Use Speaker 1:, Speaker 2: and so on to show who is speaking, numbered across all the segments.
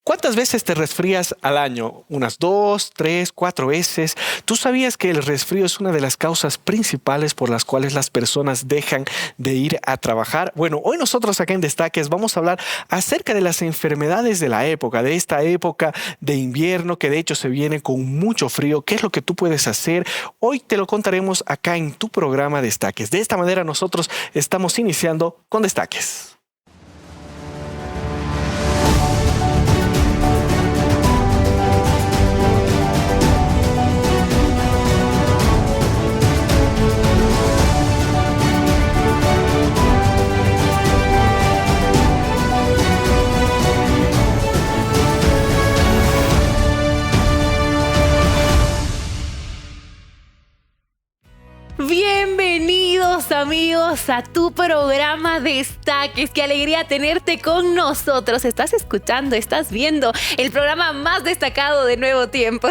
Speaker 1: ¿Cuántas veces te resfrías al año? ¿Unas 2, 3, 4 veces? ¿Tú sabías que el resfrío es una de las causas principales por las cuales las personas dejan de ir a trabajar? Bueno, hoy nosotros acá en Destaques vamos a hablar acerca de las enfermedades de la época, de esta época de invierno que de hecho se viene con mucho frío. ¿Qué es lo que tú puedes hacer? Hoy te lo contaremos acá en tu programa Destaques. De esta manera nosotros estamos iniciando con Destaques.
Speaker 2: Bienvenidos amigos a tu programa Destaques. Qué alegría tenerte con nosotros. Estás escuchando, estás viendo el programa más destacado de Nuevo Tiempo.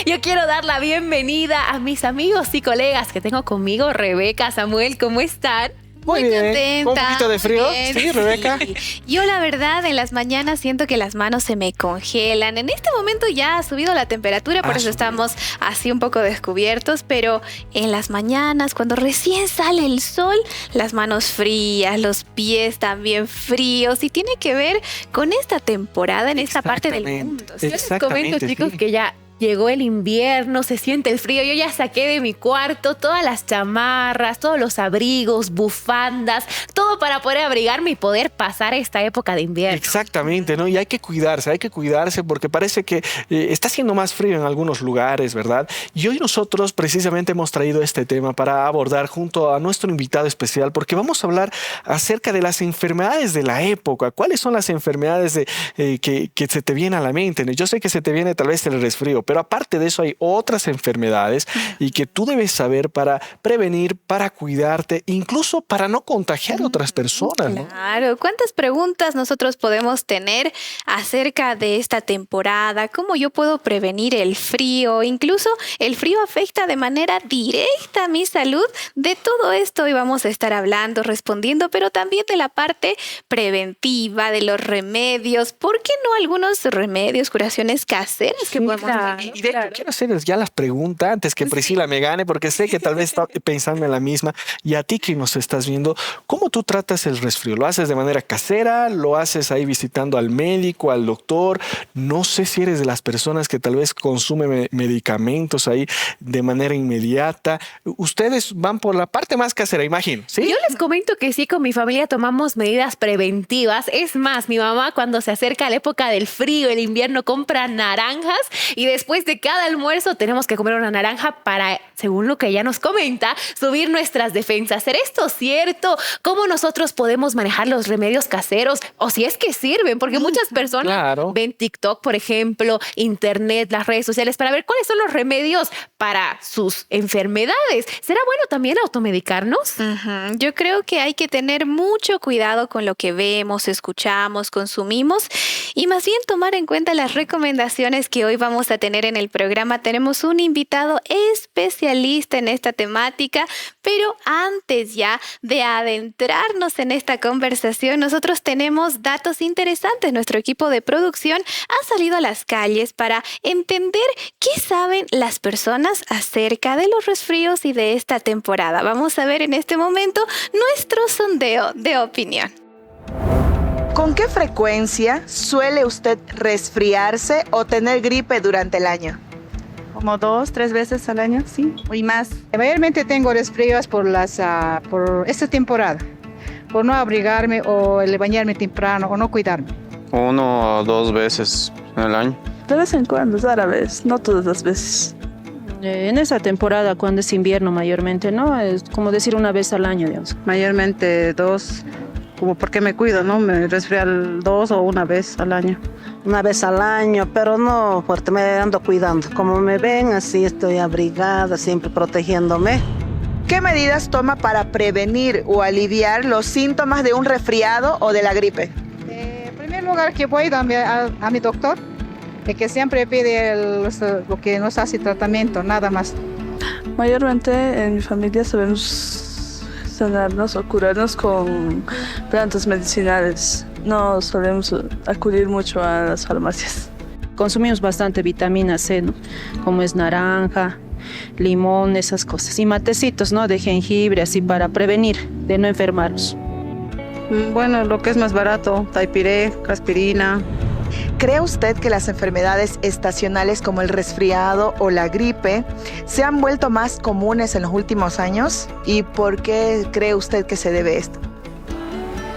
Speaker 2: Yo quiero dar la bienvenida a mis amigos y colegas que tengo conmigo. Rebeca, Samuel, ¿cómo están?
Speaker 1: Muy bien.
Speaker 3: Contenta.
Speaker 1: ¿Un poquito de frío?
Speaker 3: Bien.
Speaker 1: Sí, Rebeca.
Speaker 3: Yo la verdad en las mañanas siento que las manos se me congelan. En este momento ya ha subido la temperatura, por eso estamos así un poco descubiertos, pero en las mañanas cuando recién sale el sol, las manos frías, los pies también fríos y tiene que ver con esta temporada en esta parte del mundo.
Speaker 2: Yo les comento, chicos, que ya llegó el invierno, se siente el frío. Yo ya saqué de mi cuarto todas las chamarras, todos los abrigos, bufandas, todo para poder abrigarme y poder pasar esta época de invierno.
Speaker 1: Exactamente, ¿no? Y hay que cuidarse porque parece que está haciendo más frío en algunos lugares, ¿verdad? Y hoy nosotros precisamente hemos traído este tema para abordar junto a nuestro invitado especial, porque vamos a hablar acerca de las enfermedades de la época. ¿Cuáles son las enfermedades que se te vienen a la mente? Yo sé que se te viene tal vez el resfrío, pero aparte de eso hay otras enfermedades y que tú debes saber para prevenir, para cuidarte, incluso para no contagiar a otras personas, ¿no?
Speaker 3: Claro, ¿cuántas preguntas nosotros podemos tener acerca de esta temporada? ¿Cómo yo puedo prevenir el frío? Incluso el frío afecta de manera directa a mi salud. De todo esto hoy vamos a estar hablando, respondiendo, pero también de la parte preventiva, de los remedios. ¿Por qué no algunos remedios, curaciones caseras que podemos tener?
Speaker 1: Y de hecho, quiero hacerles ya las preguntas antes que Priscila me gane, porque sé que tal vez está pensando en la misma. Y a ti que nos estás viendo, ¿cómo tú tratas el resfrío? ¿Lo haces de manera casera? ¿Lo haces ahí visitando al médico, al doctor? No sé si eres de las personas que tal vez consumen medicamentos ahí de manera inmediata. Ustedes van por la parte más casera, imagino, ¿sí?
Speaker 2: Yo les comento que sí, con mi familia tomamos medidas preventivas. Es más, mi mamá cuando se acerca la época del frío, el invierno, compra naranjas y después de cada almuerzo tenemos que comer una naranja para, según lo que ella nos comenta, subir nuestras defensas. ¿Será esto cierto? ¿Cómo nosotros podemos manejar los remedios caseros? O si es que sirven, porque muchas personas ven TikTok, por ejemplo, internet, las redes sociales, para ver cuáles son los remedios para sus enfermedades. ¿Será bueno también automedicarnos?
Speaker 3: Yo creo que hay que tener mucho cuidado con lo que vemos, escuchamos, consumimos y más bien tomar en cuenta las recomendaciones que hoy vamos a tener en el programa. Tenemos un invitado especialista en esta temática, pero antes ya de adentrarnos en esta conversación, nosotros tenemos datos interesantes. Nuestro equipo de producción ha salido a las calles para entender qué saben las personas acerca de los resfríos y de esta temporada. Vamos a ver en este momento nuestro sondeo de opinión.
Speaker 4: ¿Con qué frecuencia suele usted resfriarse o tener gripe durante el año?
Speaker 5: Como 2, 3 veces al año, sí, y más.
Speaker 6: Mayormente tengo resfríos por esta temporada, por no abrigarme o el bañarme temprano o no cuidarme.
Speaker 7: 1 o 2 veces en el año.
Speaker 5: De vez en cuando, rara vez, no todas las veces.
Speaker 8: En esa temporada, cuando es invierno mayormente, ¿no? Es como decir una vez al año, digamos.
Speaker 5: Mayormente 2, como porque me cuido, ¿no? Me resfría 2 o 1 vez al año.
Speaker 9: Una vez al año, pero no porque me ando cuidando. Como me ven, así estoy abrigada, siempre protegiéndome.
Speaker 4: ¿Qué medidas toma para prevenir o aliviar los síntomas de un resfriado o de la gripe?
Speaker 6: En primer lugar que voy a mi doctor, que siempre pide lo que nos hace tratamiento, nada más.
Speaker 5: Mayormente en mi familia sabemos sanarnos o curarnos con plantas medicinales.
Speaker 10: No solemos acudir mucho a las farmacias.
Speaker 8: Consumimos bastante vitamina C, ¿no? Como es naranja, limón, esas cosas. Y matecitos, ¿no? De jengibre, así para prevenir de no enfermarnos.
Speaker 5: Bueno, lo que es más barato, Taipiré, aspirina.
Speaker 4: ¿Cree usted que las enfermedades estacionales como el resfriado o la gripe se han vuelto más comunes en los últimos años? ¿Y por qué cree usted que se debe esto?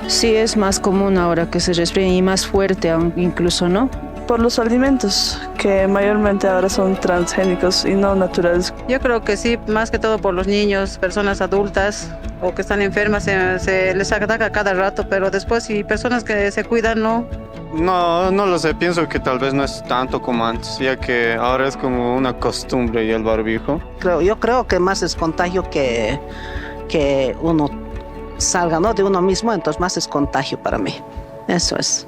Speaker 8: Sí, es más común ahora que se resfríen y más fuerte aún incluso, ¿no?
Speaker 10: Por los alimentos, que mayormente ahora son transgénicos y no naturales.
Speaker 5: Yo creo que sí, más que todo por los niños, personas adultas o que están enfermas, se les ataca cada rato, pero después si personas que se cuidan, no.
Speaker 7: No lo sé, pienso que tal vez no es tanto como antes, ya que ahora es como una costumbre y el barbijo.
Speaker 9: Yo creo que más es contagio que uno salga, ¿no? De uno mismo, entonces más es contagio para mí. Eso es.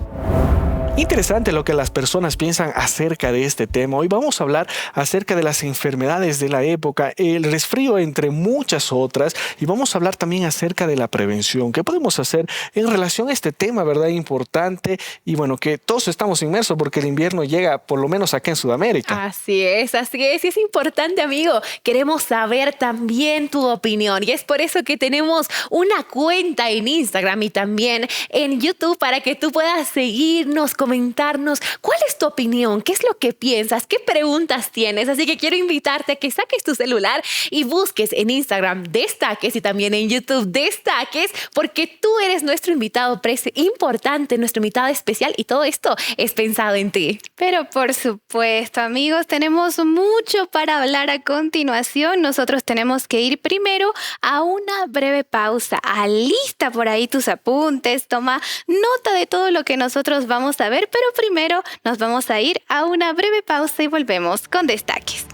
Speaker 1: Interesante lo que las personas piensan acerca de este tema. Hoy vamos a hablar acerca de las enfermedades de la época, el resfrío entre muchas otras, y vamos a hablar también acerca de la prevención. ¿Qué podemos hacer en relación a este tema, verdad? Importante, y bueno, que todos estamos inmersos porque el invierno llega por lo menos acá en Sudamérica.
Speaker 2: Así es, y es importante, amigo. Queremos saber también tu opinión y es por eso que tenemos una cuenta en Instagram y también en YouTube para que tú puedas seguirnos, comentarnos cuál es tu opinión, qué es lo que piensas, qué preguntas tienes. Así que quiero invitarte a que saques tu celular y busques en Instagram Destaques y también en YouTube Destaques, porque tú eres nuestro invitado importante, nuestro invitado especial, y todo esto es pensado en ti.
Speaker 3: Pero por supuesto, amigos, tenemos mucho para hablar a continuación. Nosotros tenemos que ir primero a una breve pausa. Alista por ahí tus apuntes, toma nota de todo lo que nosotros vamos a ver, pero primero nos vamos a ir a una breve pausa y volvemos con Destaques.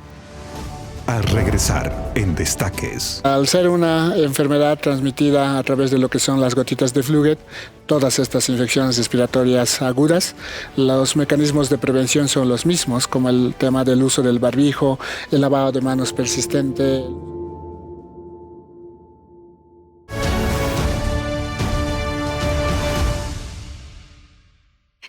Speaker 11: Al regresar en Destaques.
Speaker 12: Al ser una enfermedad transmitida a través de lo que son las gotitas de Fluget, todas estas infecciones respiratorias agudas, los mecanismos de prevención son los mismos, como el tema del uso del barbijo, el lavado de manos persistente.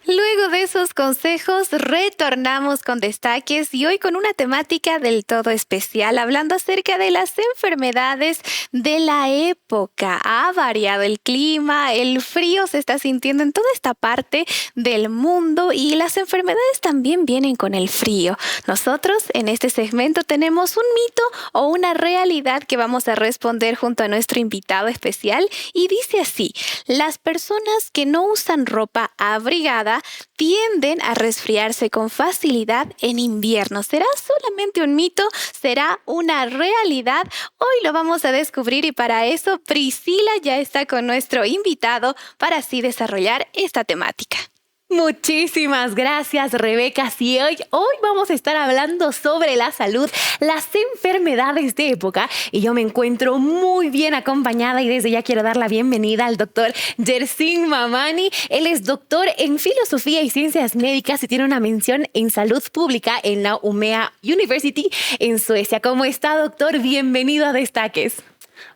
Speaker 3: Luego de esos consejos, retornamos con Destaques y hoy con una temática del todo especial, hablando acerca de las enfermedades de la época. Ha variado el clima, el frío se está sintiendo en toda esta parte del mundo y las enfermedades también vienen con el frío. Nosotros en este segmento tenemos un mito o una realidad que vamos a responder junto a nuestro invitado especial y dice así: las personas que no usan ropa abrigada tienden a resfriarse con facilidad en invierno. ¿Será solamente un mito? ¿Será una realidad? Hoy lo vamos a descubrir y para eso Priscila ya está con nuestro invitado para así desarrollar esta temática.
Speaker 2: Muchísimas gracias, Rebeca. Sí, hoy vamos a estar hablando sobre la salud, las enfermedades de época, y yo me encuentro muy bien acompañada y desde ya quiero dar la bienvenida al doctor Yersin Mamani. Él es doctor en Filosofía y Ciencias Médicas y tiene una mención en Salud Pública en la Umeå University en Suecia. ¿Cómo está, doctor? Bienvenido a Destaques.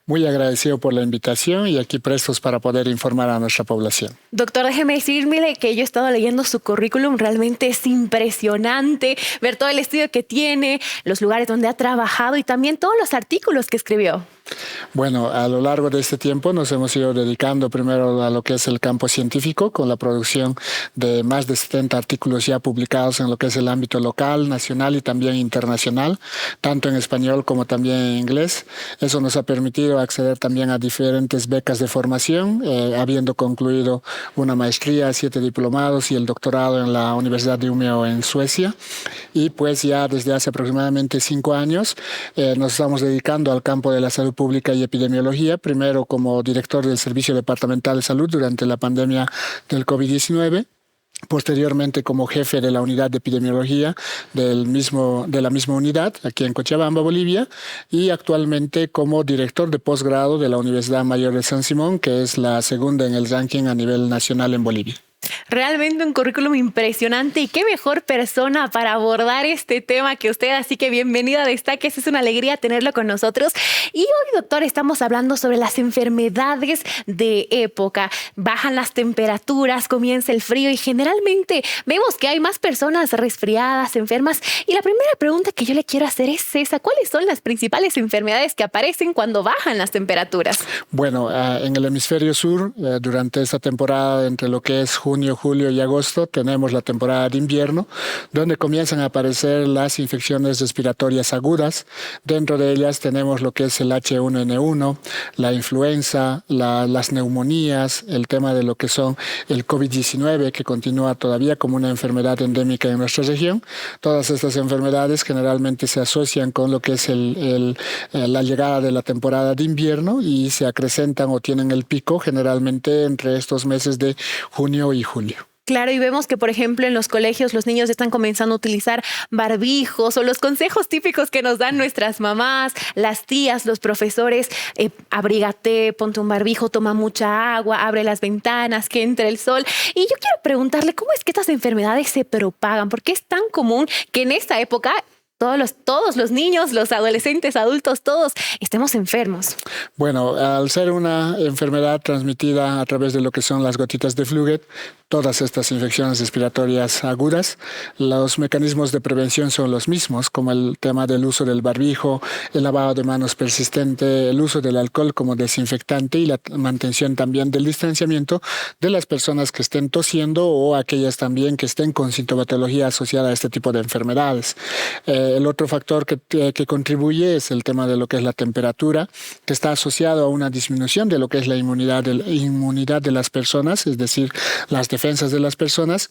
Speaker 12: Muy agradecido por la invitación y aquí prestos para poder informar a nuestra población.
Speaker 2: Doctor, déjeme decirle que yo he estado leyendo su currículum, realmente es impresionante ver todo el estudio que tiene, los lugares donde ha trabajado y también todos los artículos que escribió.
Speaker 12: Bueno, a lo largo de este tiempo nos hemos ido dedicando primero a lo que es el campo científico, con la producción de más de 70 artículos ya publicados en lo que es el ámbito local, nacional y también internacional, tanto en español como también en inglés. Eso nos ha permitido acceder también a diferentes becas de formación, habiendo concluido una maestría, 7 diplomados y el doctorado en la Universidad de Umeå en Suecia. Y pues ya desde hace aproximadamente 5 años nos estamos dedicando al campo de la salud pública y epidemiología, primero como director del Servicio Departamental de Salud durante la pandemia del COVID-19, posteriormente como jefe de la unidad de epidemiología de la misma unidad aquí en Cochabamba, Bolivia, y actualmente como director de posgrado de la Universidad Mayor de San Simón, que es la segunda en el ranking a nivel nacional en Bolivia.
Speaker 2: Realmente un currículum impresionante y qué mejor persona para abordar este tema que usted. Así que bienvenido a Destaques, es una alegría tenerlo con nosotros. Y hoy, doctor, estamos hablando sobre las enfermedades de época. Bajan las temperaturas, comienza el frío y generalmente vemos que hay más personas resfriadas, enfermas. Y la primera pregunta que yo le quiero hacer es esa: ¿cuáles son las principales enfermedades que aparecen cuando bajan las temperaturas?
Speaker 12: Bueno, en el hemisferio sur, durante esta temporada, entre lo que es junio, julio y agosto, tenemos la temporada de invierno, donde comienzan a aparecer las infecciones respiratorias agudas. Dentro de ellas tenemos lo que es el H1N1, la influenza, las neumonías, el tema de lo que son el COVID-19, que continúa todavía como una enfermedad endémica en nuestra región. Todas estas enfermedades generalmente se asocian con lo que es la llegada de la temporada de invierno y se acrecentan o tienen el pico generalmente entre estos meses de junio y julio.
Speaker 2: Claro, y vemos que, por ejemplo, en los colegios los niños están comenzando a utilizar barbijos o los consejos típicos que nos dan nuestras mamás, las tías, los profesores: abrígate, ponte un barbijo, toma mucha agua, abre las ventanas, que entre el sol. Y yo quiero preguntarle, ¿cómo es que estas enfermedades se propagan? ¿Por qué es tan común que en esta época todos los niños, los adolescentes, adultos, todos estemos enfermos?
Speaker 12: Bueno, al ser una enfermedad transmitida a través de lo que son las gotitas de Fluget, todas estas infecciones respiratorias agudas, los mecanismos de prevención son los mismos, como el tema del uso del barbijo, el lavado de manos persistente, el uso del alcohol como desinfectante y la mantención también del distanciamiento de las personas que estén tosiendo o aquellas también que estén con sintomatología asociada a este tipo de enfermedades. El otro factor que contribuye es el tema de lo que es la temperatura, que está asociado a una disminución de lo que es la inmunidad de las personas, es decir, las defensas de las personas.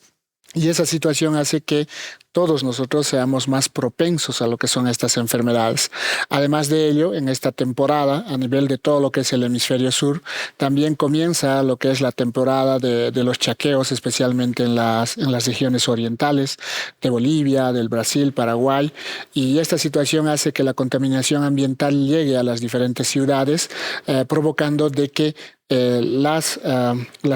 Speaker 12: Y esa situación hace que todos nosotros seamos más propensos a lo que son estas enfermedades. Además de ello, en esta temporada, a nivel de todo lo que es el hemisferio sur, también comienza lo que es la temporada de los chaqueos, especialmente en las regiones orientales de Bolivia, del Brasil, Paraguay. Y esta situación hace que la contaminación ambiental llegue a las diferentes ciudades, provocando de que las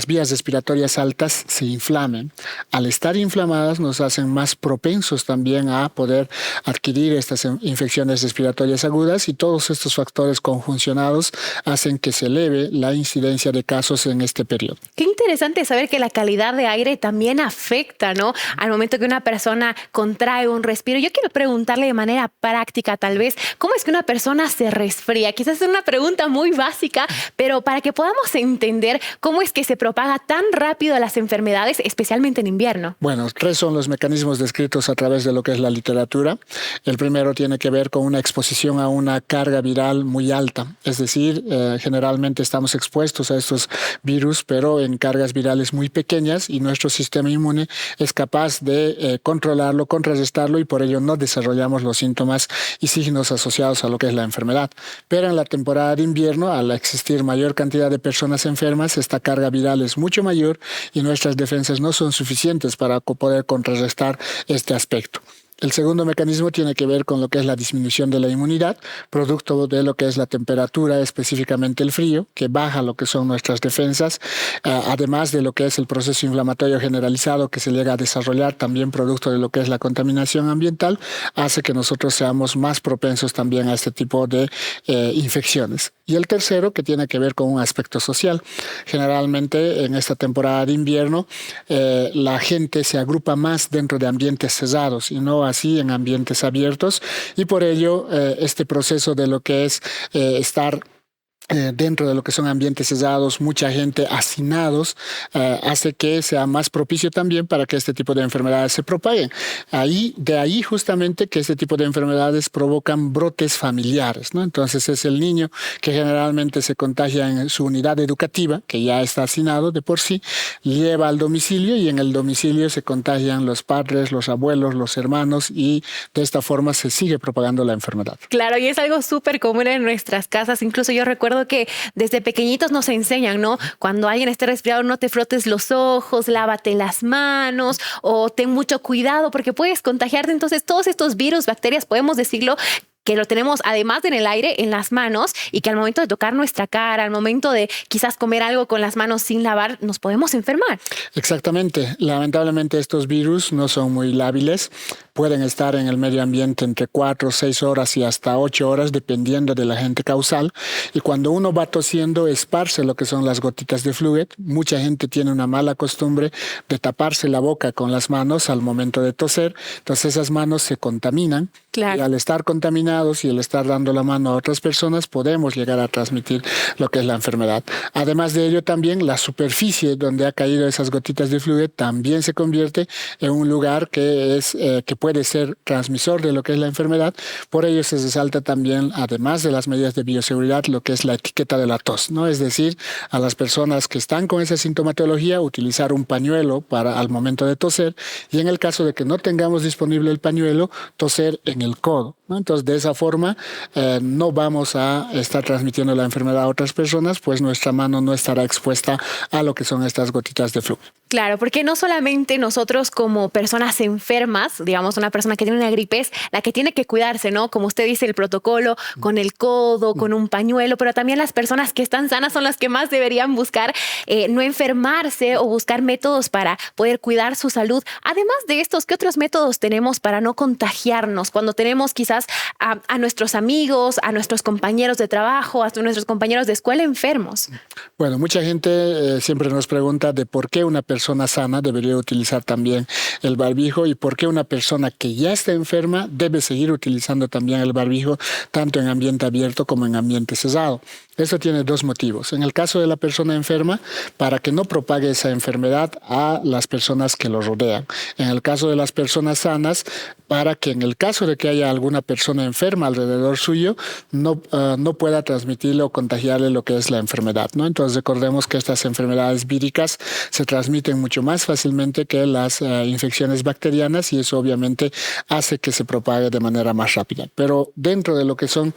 Speaker 12: vías respiratorias altas se inflamen. Al estar inflamadas nos hacen más propensos también a poder adquirir estas infecciones respiratorias agudas, y todos estos factores conjuncionados hacen que se eleve la incidencia de casos en este periodo.
Speaker 2: Qué interesante saber que la calidad de aire también afecta, ¿no?, al momento que una persona contrae un respiro. Yo quiero preguntarle de manera práctica, tal vez, ¿cómo es que una persona se resfría? Quizás es una pregunta muy básica, pero para que podamos entender cómo es que se propaga tan rápido las enfermedades, especialmente en invierno.
Speaker 12: Bueno, 3 son los mecanismos descritos a través de lo que es la literatura. El primero tiene que ver con una exposición a una carga viral muy alta, es decir, generalmente estamos expuestos a estos virus, pero en cargas virales muy pequeñas, y nuestro sistema inmune es capaz de controlarlo, contrarrestarlo, y por ello no desarrollamos los síntomas y signos asociados a lo que es la enfermedad. Pero en la temporada de invierno, al existir mayor cantidad de personas enfermas, esta carga viral es mucho mayor y nuestras defensas no son suficientes para poder contrarrestar este aspecto. El segundo mecanismo tiene que ver con lo que es la disminución de la inmunidad, producto de lo que es la temperatura, específicamente el frío, que baja lo que son nuestras defensas, además de lo que es el proceso inflamatorio generalizado que se llega a desarrollar, también producto de lo que es la contaminación ambiental, hace que nosotros seamos más propensos también a este tipo de infecciones. Y el tercero, que tiene que ver con un aspecto social. Generalmente en esta temporada de invierno la gente se agrupa más dentro de ambientes cerrados y no así en ambientes abiertos, y por ello este proceso de lo que es estar dentro de lo que son ambientes cerrados, mucha gente hacinados, hace que sea más propicio también para que este tipo de enfermedades se propaguen. De ahí justamente que este tipo de enfermedades provocan brotes familiares, ¿no? Entonces es el niño que generalmente se contagia en su unidad educativa, que ya está hacinado de por sí, lleva al domicilio, y en el domicilio se contagian los padres, los abuelos, los hermanos, y de esta forma se sigue propagando la enfermedad.
Speaker 2: Claro, y es algo súper común en nuestras casas. Incluso yo recuerdo que desde pequeñitos nos enseñan, ¿no? Cuando alguien esté resfriado, no te frotes los ojos, lávate las manos, o ten mucho cuidado porque puedes contagiarte. Entonces, todos estos virus, bacterias, podemos decirlo, que lo tenemos además en el aire, en las manos, y que al momento de tocar nuestra cara, al momento de quizás comer algo con las manos sin lavar, nos podemos enfermar.
Speaker 12: Exactamente. Lamentablemente estos virus no son muy lábiles. Pueden estar en el medio ambiente entre 4, 6 horas y hasta 8 horas, dependiendo del agente causal. Y cuando uno va tosiendo, esparce lo que son las gotitas de fluid. Mucha gente tiene una mala costumbre de taparse la boca con las manos al momento de toser. Entonces esas manos se contaminan.
Speaker 2: Claro.
Speaker 12: Y al estar contaminados y al estar dando la mano a otras personas, podemos llegar a transmitir lo que es la enfermedad. Además de ello, también la superficie donde ha caído esas gotitas de fluid también se convierte en un lugar que puede ser transmisor de lo que es la enfermedad. Por ello se resalta también, además de las medidas de bioseguridad, lo que es la etiqueta de la tos, ¿no? Es decir, a las personas que están con esa sintomatología, utilizar un pañuelo al momento de toser, y en el caso de que no tengamos disponible el pañuelo, toser en el codo, ¿no? Entonces, de esa forma no vamos a estar transmitiendo la enfermedad a otras personas, pues nuestra mano no estará expuesta a lo que son estas gotitas de flujo.
Speaker 2: Claro, porque no solamente nosotros como personas enfermas, digamos una persona que tiene una gripe es la que tiene que cuidarse, ¿no? Como usted dice, el protocolo con el codo, con un pañuelo, pero también las personas que están sanas son las que más deberían buscar no enfermarse o buscar métodos para poder cuidar su salud. Además de estos, ¿qué otros métodos tenemos para no contagiarnos cuando tenemos quizás a nuestros amigos, a nuestros compañeros de trabajo, a nuestros compañeros de escuela enfermos?
Speaker 12: Bueno, mucha gente siempre nos pregunta de por qué una persona sana debería utilizar también el barbijo y por qué una persona que ya está enferma debe seguir utilizando también el barbijo tanto en ambiente abierto como en ambiente cerrado. Esto tiene dos motivos. En el caso de la persona enferma, para que no propague esa enfermedad a las personas que lo rodean. En el caso de las personas sanas, para que en el caso de que haya alguna persona enferma alrededor suyo, no pueda transmitirle o contagiarle lo que es la enfermedad, ¿no? Entonces recordemos que estas enfermedades víricas se transmiten mucho más fácilmente que las infecciones bacterianas y eso obviamente hace que se propague de manera más rápida. Pero dentro de lo que son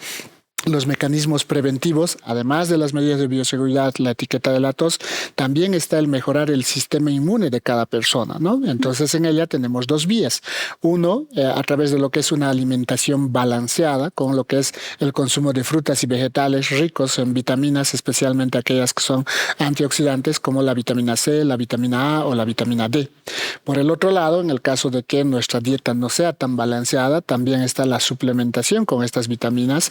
Speaker 12: los mecanismos preventivos, además de las medidas de bioseguridad, la etiqueta de la tos, también está el mejorar el sistema inmune de cada persona, ¿no? Entonces en ella tenemos dos vías. Uno, a través de lo que es una alimentación balanceada, con lo que es el consumo de frutas y vegetales ricos en vitaminas, especialmente aquellas que son antioxidantes, como la vitamina C, la vitamina A o la vitamina D. Por el otro lado, en el caso de que nuestra dieta no sea tan balanceada, también está la suplementación con estas vitaminas.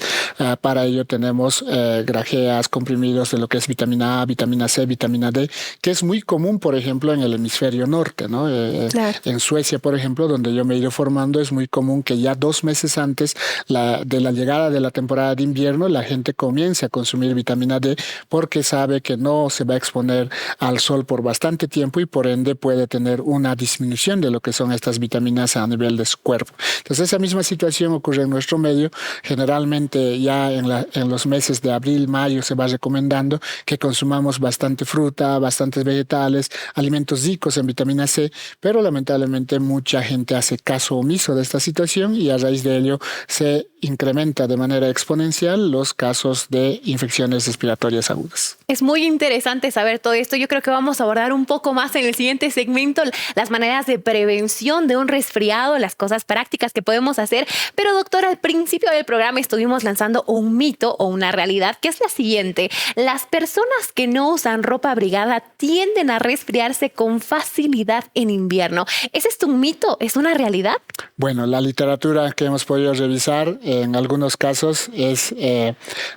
Speaker 12: Para ello tenemos grajeas, comprimidos de lo que es vitamina A, vitamina C, vitamina D, que es muy común, por ejemplo, en el hemisferio norte, ¿no? Claro. En Suecia, por ejemplo, donde yo me he ido formando, es muy común que ya 2 meses antes de la llegada de la temporada de invierno, la gente comience a consumir vitamina D porque sabe que no se va a exponer al sol por bastante tiempo y por ende puede tener una disminución de lo que son estas vitaminas a nivel de su cuerpo. Entonces, esa misma situación ocurre en nuestro medio. Generalmente ya en los meses de abril, mayo se va recomendando que consumamos bastante fruta, bastantes vegetales, alimentos ricos en vitamina C, pero lamentablemente mucha gente hace caso omiso de esta situación y a raíz de ello se incrementa de manera exponencial los casos de infecciones respiratorias agudas.
Speaker 2: Es muy interesante saber todo esto. Yo creo que vamos a abordar un poco más en el siguiente segmento las maneras de prevención de un resfriado, las cosas prácticas que podemos hacer. Pero doctora, al principio del programa estuvimos lanzando un mito o una realidad que es la siguiente. Las personas que no usan ropa abrigada tienden a resfriarse con facilidad en invierno. ¿Es esto un mito? ¿Es una realidad?
Speaker 12: Bueno, la literatura que hemos podido revisar en algunos casos es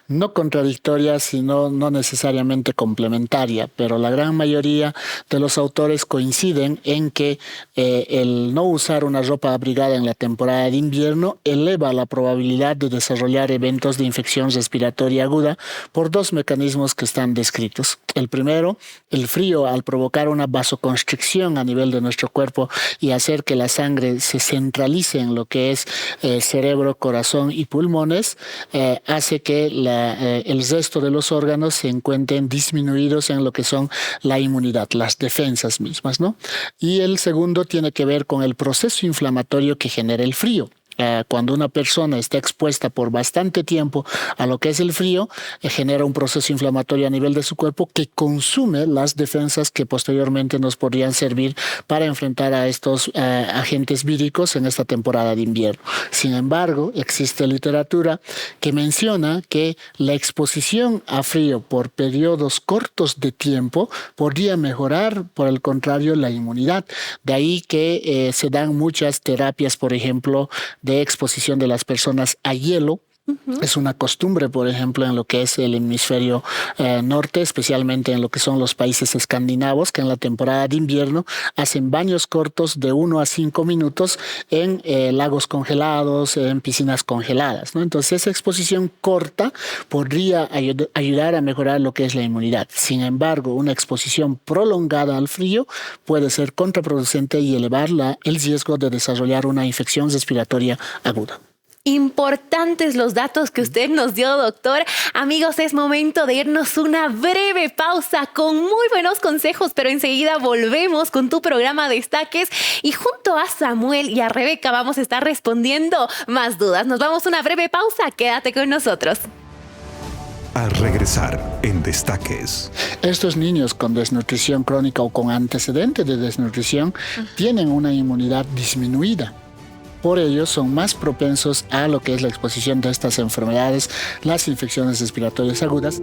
Speaker 12: no contradictoria, sino no necesariamente complementaria, pero la gran mayoría de los autores coinciden en que el no usar una ropa abrigada en la temporada de invierno eleva la probabilidad de desarrollar eventos de infección respiratoria aguda por 2 mecanismos que están descritos. El primero, el frío, al provocar una vasoconstricción a nivel de nuestro cuerpo y hacer que la sangre se centralice en lo que es cerebro, corazón y pulmones, hace que el resto de los órganos se encuentren disminuidos en lo que son la inmunidad, las defensas mismas, ¿no? Y el segundo tiene que ver con el proceso inflamatorio que genera el frío. cuando una persona está expuesta por bastante tiempo a lo que es el frío, genera un proceso inflamatorio a nivel de su cuerpo que consume las defensas que posteriormente nos podrían servir para enfrentar a estos agentes víricos en esta temporada de invierno. Sin embargo, existe literatura que menciona que la exposición a frío por periodos cortos de tiempo podría mejorar, por el contrario, la inmunidad. De ahí que se dan muchas terapias, por ejemplo, de exposición de las personas a hielo. Es una costumbre, por ejemplo, en lo que es el hemisferio norte, especialmente en lo que son los países escandinavos, que en la temporada de invierno hacen baños cortos de 1 a 5 minutos en lagos congelados, en piscinas congeladas, ¿no? Entonces, esa exposición corta podría ayudar a mejorar lo que es la inmunidad. Sin embargo, una exposición prolongada al frío puede ser contraproducente y elevar el riesgo de desarrollar una infección respiratoria aguda.
Speaker 2: Importantes los datos que usted nos dio, doctor. Amigos, es momento de irnos una breve pausa con muy buenos consejos, pero enseguida volvemos con tu programa Destaques y junto a Samuel y a Rebeca vamos a estar respondiendo más dudas. Nos vamos a una breve pausa. Quédate con nosotros.
Speaker 11: Al regresar en Destaques.
Speaker 12: Estos niños con desnutrición crónica o con antecedentes de desnutrición tienen una inmunidad disminuida. Por ello, son más propensos a lo que es la exposición de estas enfermedades, las infecciones respiratorias agudas.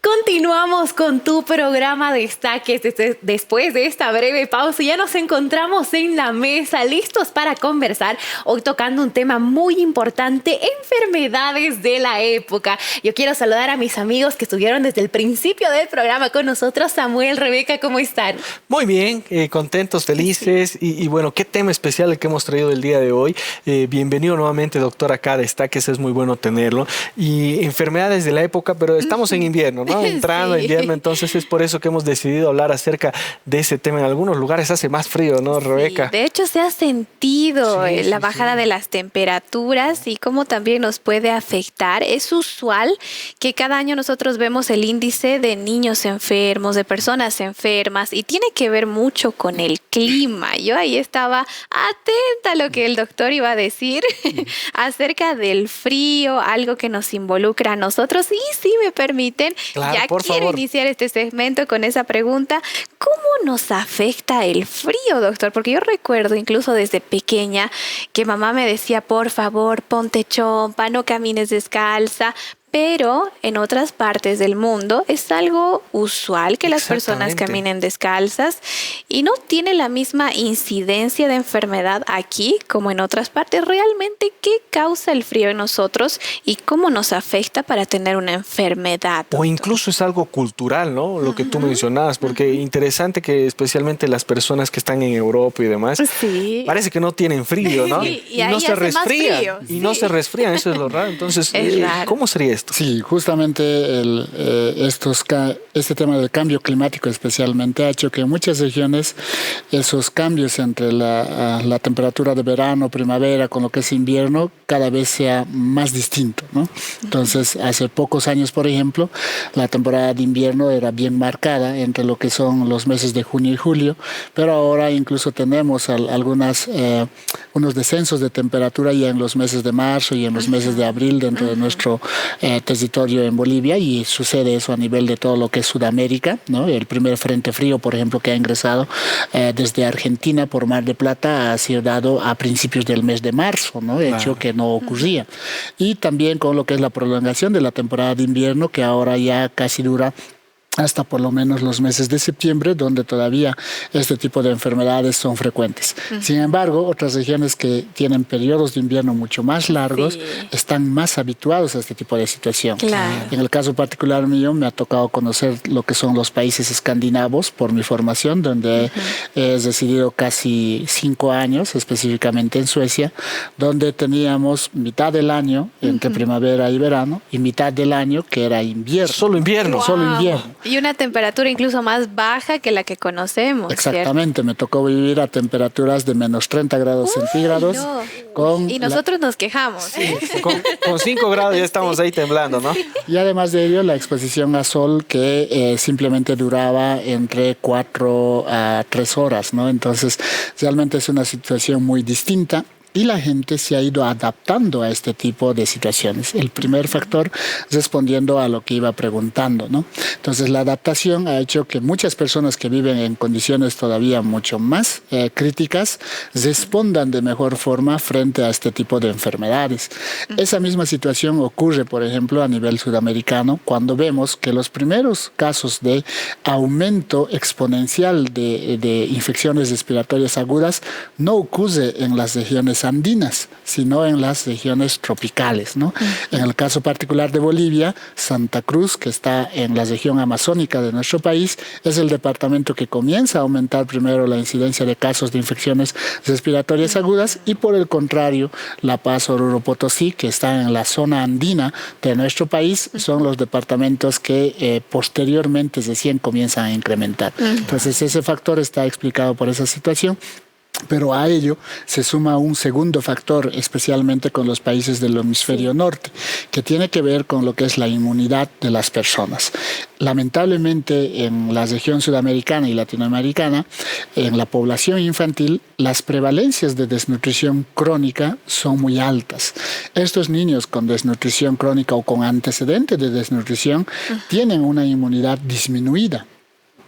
Speaker 2: Continuamos con tu programa Destaques. Después de esta breve pausa ya nos encontramos en la mesa listos para conversar, hoy tocando un tema muy importante, enfermedades de la época. Yo quiero saludar a mis amigos que estuvieron desde el principio del programa con nosotros. Samuel, Rebeca, ¿cómo están?
Speaker 1: Muy bien, contentos, felices y bueno, qué tema especial el que hemos traído el día de hoy. Bienvenido nuevamente, doctor, acá a Destaques, es muy bueno tenerlo. Y enfermedades de la época, pero estamos en invierno, ¿no? Entrando invierno, entonces es por eso que hemos decidido hablar acerca de ese tema. En algunos lugares hace más frío, ¿no, Rebeca?
Speaker 3: De hecho, se ha sentido la bajada de las temperaturas y cómo también nos puede afectar. Es usual que cada año nosotros vemos el índice de niños enfermos, de personas enfermas, y tiene que ver mucho con el clima. Yo ahí estaba atenta a lo que el doctor iba a decir acerca del frío, algo que nos involucra a nosotros. Y si me permiten,
Speaker 1: claro,
Speaker 3: ya quiero iniciar este segmento con esa pregunta. ¿Cómo nos afecta el frío, doctor? Porque yo recuerdo incluso desde pequeña que mamá me decía, por favor, ponte chompa, no camines descalza. Pero en otras partes del mundo es algo usual que las personas caminen descalzas y no tiene la misma incidencia de enfermedad aquí como en otras partes. ¿Realmente qué causa el frío en nosotros y cómo nos afecta para tener una enfermedad, doctor?
Speaker 1: O incluso es algo cultural, ¿no? Lo que tú mencionabas, porque interesante que especialmente las personas que están en Europa y demás, parece que no tienen frío, ¿no?
Speaker 3: Y
Speaker 1: no se resfrían.
Speaker 3: Y
Speaker 1: no se resfrían, eso es lo raro. Entonces, ¿cómo sería esto?
Speaker 12: Sí, justamente este tema del cambio climático especialmente ha hecho que en muchas regiones esos cambios entre la temperatura de verano, primavera con lo que es invierno cada vez sea más distinto, ¿no? Entonces, hace pocos años, por ejemplo, la temporada de invierno era bien marcada entre lo que son los meses de junio y julio, pero ahora incluso tenemos unos descensos de temperatura ya en los meses de marzo y en los meses de abril dentro de nuestro territorio en Bolivia, y sucede eso a nivel de todo lo que es Sudamérica, ¿no? El primer frente frío, por ejemplo, que ha ingresado desde Argentina por Mar de Plata ha sido dado a principios del mes de marzo, ¿no? Hecho que no ocurría. Y también con lo que es la prolongación de la temporada de invierno, que ahora ya casi dura hasta por lo menos los meses de septiembre, donde todavía este tipo de enfermedades son frecuentes. Sin embargo, otras regiones que tienen periodos de invierno mucho más largos están más habituados a este tipo de situación. En el caso particular mío, me ha tocado conocer lo que son los países escandinavos por mi formación, donde he residido casi 5 años, específicamente en Suecia, donde teníamos mitad del año entre primavera y verano y mitad del año que era invierno.
Speaker 1: Solo invierno.
Speaker 12: Solo invierno.
Speaker 3: Y una temperatura incluso más baja que la que conocemos.
Speaker 12: Exactamente, me tocó vivir a temperaturas de menos 30 grados centígrados.
Speaker 3: No. Y nosotros nos quejamos.
Speaker 1: Con 5 grados ya estamos ahí temblando, ¿no?
Speaker 12: Y además de ello, la exposición a sol que simplemente duraba entre 4 a 3 horas, ¿no? Entonces, realmente es una situación muy distinta. Y la gente se ha ido adaptando a este tipo de situaciones. El primer factor, respondiendo a lo que iba preguntando, ¿no? Entonces, la adaptación ha hecho que muchas personas que viven en condiciones todavía mucho más críticas respondan de mejor forma frente a este tipo de enfermedades. Esa misma situación ocurre, por ejemplo, a nivel sudamericano, cuando vemos que los primeros casos de aumento exponencial de infecciones respiratorias agudas no ocurre en las regiones andinas, sino en las regiones tropicales, ¿no? En el caso particular de Bolivia, Santa Cruz, que está en la región amazónica de nuestro país, es el departamento que comienza a aumentar primero la incidencia de casos de infecciones respiratorias agudas, y por el contrario, La Paz, Oruro, Potosí, que está en la zona andina de nuestro país, son los departamentos que posteriormente recién comienzan a incrementar. Entonces, ese factor está explicado por esa situación. Pero a ello se suma un segundo factor, especialmente con los países del hemisferio norte, que tiene que ver con lo que es la inmunidad de las personas. Lamentablemente, en la región sudamericana y latinoamericana, en la población infantil, las prevalencias de desnutrición crónica son muy altas. Estos niños con desnutrición crónica o con antecedentes de desnutrición tienen una inmunidad disminuida.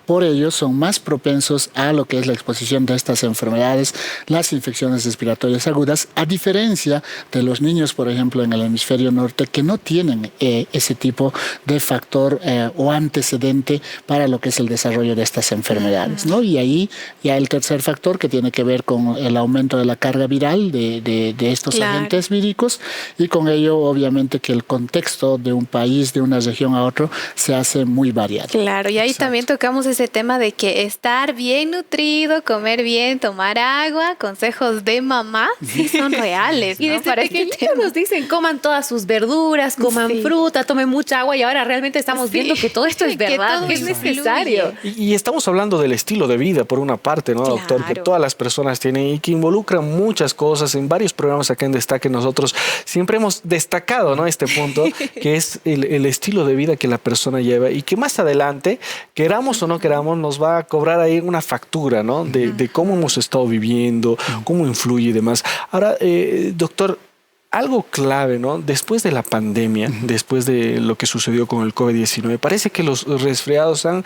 Speaker 12: Por ello, son más propensos a lo que es la exposición de estas enfermedades, las infecciones respiratorias agudas, a diferencia de los niños, por ejemplo, en el hemisferio norte, que no tienen ese tipo de factor o antecedente para lo que es el desarrollo de estas enfermedades, ¿no? Y ahí ya el tercer factor, que tiene que ver con el aumento de la carga viral de estos agentes víricos, y con ello, obviamente, que el contexto de un país, de una región a otro, se hace muy variado.
Speaker 3: Claro, y ahí también tocamos ese tema de que estar bien nutrido, comer bien, tomar agua, consejos de mamá, sí son reales, ¿no?
Speaker 2: Y desde pequeñitos nos dicen coman todas sus verduras, coman fruta, tomen mucha agua, y ahora realmente estamos viendo que todo esto es verdad, que es necesario.
Speaker 1: Y estamos hablando del estilo de vida, por una parte, ¿no, doctor? Que todas las personas tienen y que involucra muchas cosas. En varios programas acá en Destaque nosotros siempre hemos destacado, ¿no?, este punto, que es el estilo de vida que la persona lleva y que más adelante, queramos o no queramos, nos va a cobrar ahí una factura, ¿no?, de cómo hemos estado viviendo, cómo influye y demás. Ahora, doctor, algo clave, ¿no? Después de la pandemia, después de lo que sucedió con el COVID-19, parece que los resfriados han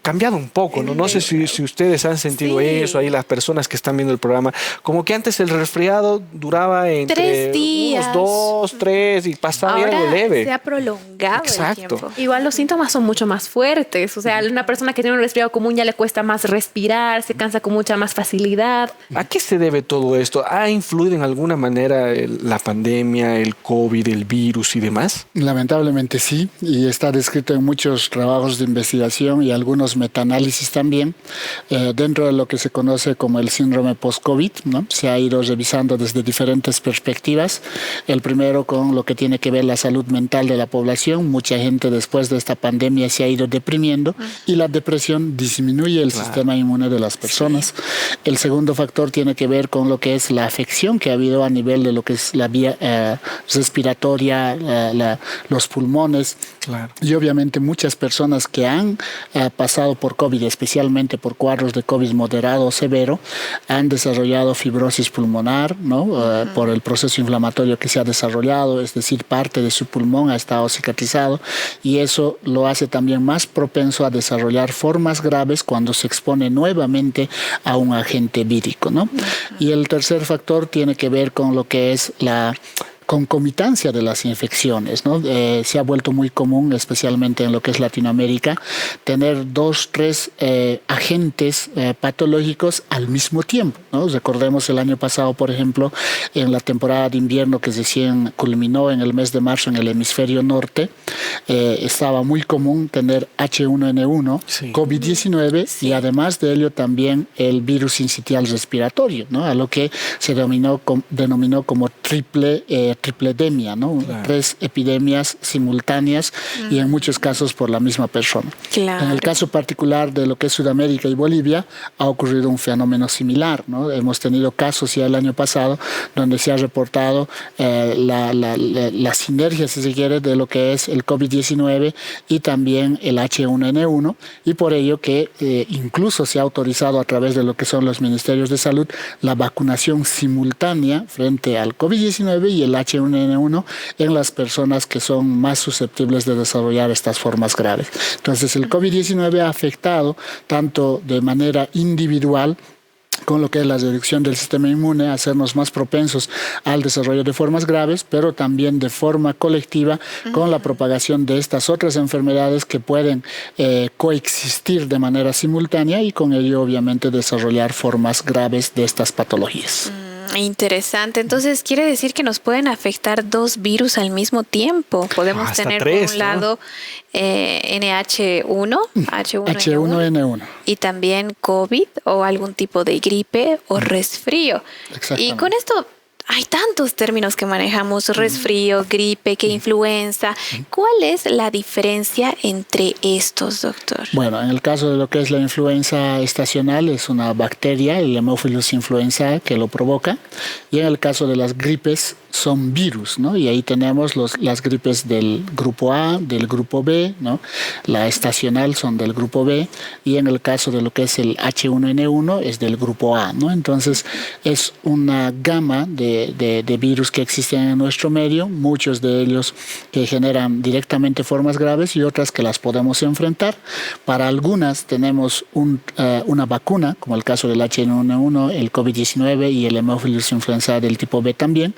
Speaker 1: cambiado un poco, ¿no? No sé si ustedes han sentido eso, ahí las personas que están viendo el programa, como que antes el resfriado duraba entre
Speaker 3: 3 días,
Speaker 1: unos 2, 3 y pasaba algo leve.
Speaker 3: Se ha prolongado el tiempo.
Speaker 2: Igual los síntomas son mucho más fuertes, o sea, una persona que tiene un resfriado común ya le cuesta más respirar, se cansa con mucha más facilidad.
Speaker 1: ¿A qué se debe todo esto? ¿Ha influido en alguna manera la pandemia, el COVID, el virus y demás?
Speaker 12: Lamentablemente sí, y está descrito en muchos trabajos de investigación y algunos metaanálisis también, dentro de lo que se conoce como el síndrome post-COVID, ¿no? Se ha ido revisando desde diferentes perspectivas. El primero con lo que tiene que ver la salud mental de la población. Mucha gente después de esta pandemia se ha ido deprimiendo y la depresión disminuye el sistema inmune de las personas. El segundo factor tiene que ver con lo que es la afección que ha habido a nivel de lo que es la vía respiratoria, los pulmones. Y obviamente muchas personas que han pasado por COVID, especialmente por cuadros de COVID moderado o severo, han desarrollado fibrosis pulmonar, ¿no? Por el proceso inflamatorio que se ha desarrollado, es decir, parte de su pulmón ha estado cicatrizado, y eso lo hace también más propenso a desarrollar formas graves cuando se expone nuevamente a un agente vírico, ¿no? Y el tercer factor tiene que ver con lo que es la concomitancia de las infecciones, ¿no? Se ha vuelto muy común, especialmente en lo que es Latinoamérica, tener 2, 3 agentes patológicos al mismo tiempo, ¿no? Recordemos el año pasado, por ejemplo, en la temporada de invierno que recién culminó en el mes de marzo en el hemisferio norte, estaba muy común tener H1N1, COVID-19 y además de ello también el virus sincitial respiratorio, ¿no? A lo que se denominó como triple tripledemia, ¿no? Claro. 3 epidemias simultáneas y en muchos casos por la misma persona.
Speaker 3: Claro.
Speaker 12: En el caso particular de lo que es Sudamérica y Bolivia, ha ocurrido un fenómeno similar, ¿no? Hemos tenido casos ya el año pasado donde se ha reportado la sinergia, si se quiere, de lo que es el COVID-19 y también el H1N1, y por ello que incluso se ha autorizado a través de lo que son los ministerios de salud la vacunación simultánea frente al COVID-19 y el H1N1 en las personas que son más susceptibles de desarrollar estas formas graves. Entonces, el COVID-19 ha afectado tanto de manera individual con lo que es la reducción del sistema inmune, hacernos más propensos al desarrollo de formas graves, pero también de forma colectiva con la propagación de estas otras enfermedades que pueden coexistir de manera simultánea y con ello obviamente desarrollar formas graves de estas patologías.
Speaker 3: Interesante. Entonces, quiere decir que nos pueden afectar 2 virus al mismo tiempo. Podemos tener 3, por un lado NH1, H1N1 y también COVID o algún tipo de gripe o resfrío. Y con esto hay tantos términos que manejamos: resfrío, gripe, que influenza. ¿Cuál es la diferencia entre estos, doctor?
Speaker 12: Bueno, en el caso de lo que es la influenza estacional, es una bacteria, el Haemophilus influenzae, que lo provoca. Y en el caso de las gripes, son virus, ¿no? Y ahí tenemos las gripes del grupo A, del grupo B, ¿no? La estacional son del grupo B, y en el caso de lo que es el H1N1 es del grupo A, ¿no? Entonces, es una gama de virus que existen en nuestro medio, muchos de ellos que generan directamente formas graves y otras que las podemos enfrentar. Para algunas tenemos una vacuna, como el caso del H1N1, el COVID-19 y el Haemophilus influenzae del tipo B también.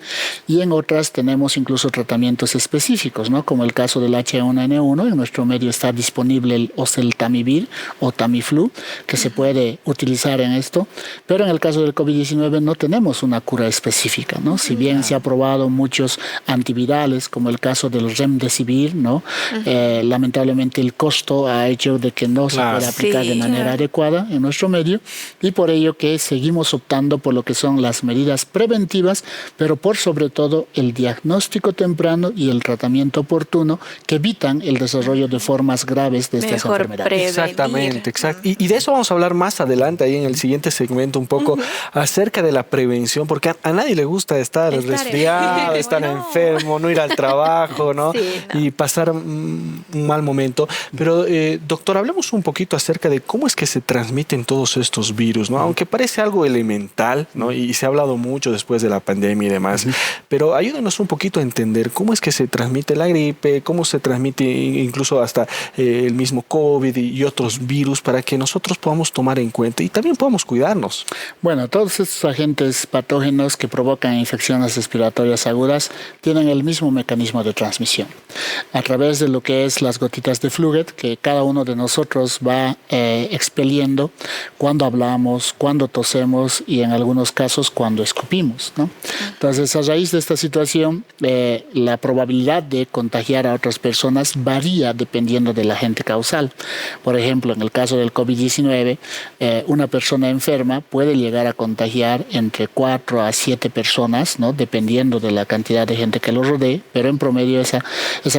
Speaker 12: Y en otras tenemos incluso tratamientos específicos, ¿no? Como el caso del H1N1, en nuestro medio está disponible el oseltamivir o Tamiflu, que se puede utilizar en esto, pero en el caso del COVID-19 no tenemos una cura específica, ¿no? Si bien se ha probado muchos antivirales, como el caso del Remdesivir, ¿no? Lamentablemente el costo ha hecho de que no se pueda aplicar de manera adecuada en nuestro medio, y por ello que seguimos optando por lo que son las medidas preventivas, pero por sobre todo el diagnóstico temprano y el tratamiento oportuno que evitan el desarrollo de formas graves de estas enfermedades.
Speaker 1: Exactamente, y de eso vamos a hablar más adelante ahí en el siguiente segmento, un poco acerca de la prevención, porque a nadie le gusta estar resfriado, estar enfermo, no ir al trabajo, ¿no? Y pasar un mal momento. Pero, doctor, hablemos un poquito acerca de cómo es que se transmiten todos estos virus, ¿no? Aunque parece algo elemental, ¿no? Y se ha hablado mucho después de la pandemia y demás. Pero ayúdenos un poquito a entender cómo es que se transmite la gripe, cómo se transmite incluso hasta el mismo COVID y otros virus, para que nosotros podamos tomar en cuenta y también podamos cuidarnos.
Speaker 12: Bueno, todos estos agentes patógenos que provocan infecciones respiratorias agudas tienen el mismo mecanismo de transmisión. A través de lo que es las gotitas de Fluget, que cada uno de nosotros va expeliendo cuando hablamos, cuando tosemos y en algunos casos cuando escupimos, ¿no? Entonces, a raíz de esta situación, la probabilidad de contagiar a otras personas varía dependiendo del agente causal. Por ejemplo, en el caso del COVID-19, una persona enferma puede llegar a contagiar entre 4 a 7 personas, ¿no? Dependiendo de la cantidad de gente que lo rodee, pero en promedio esa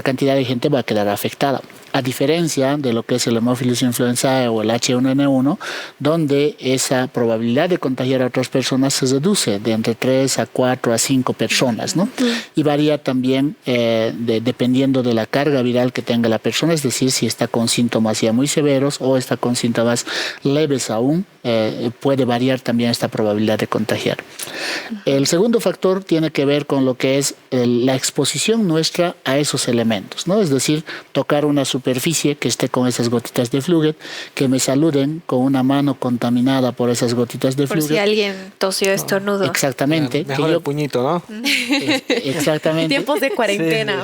Speaker 12: cantidad de gente va a quedar afectada. A diferencia de lo que es el Haemophilus influenzae o el H1N1, donde esa probabilidad de contagiar a otras personas se reduce de entre 3 a 4 a 5 personas, ¿no? Y varía también dependiendo de la carga viral que tenga la persona, es decir, si está con síntomas ya muy severos o está con síntomas leves aún, puede variar también esta probabilidad de contagiar. El segundo factor tiene que ver con lo que es la exposición nuestra a esos elementos, ¿no? Es decir, tocar una superficie que esté con esas gotitas de Fluget, que me saluden con una mano contaminada por esas gotitas de Fluget.
Speaker 3: Por si alguien tosió, estornudo.
Speaker 12: Exactamente.
Speaker 1: Mejor el puñito, ¿no?
Speaker 12: Exactamente.
Speaker 2: Tiempos de cuarentena.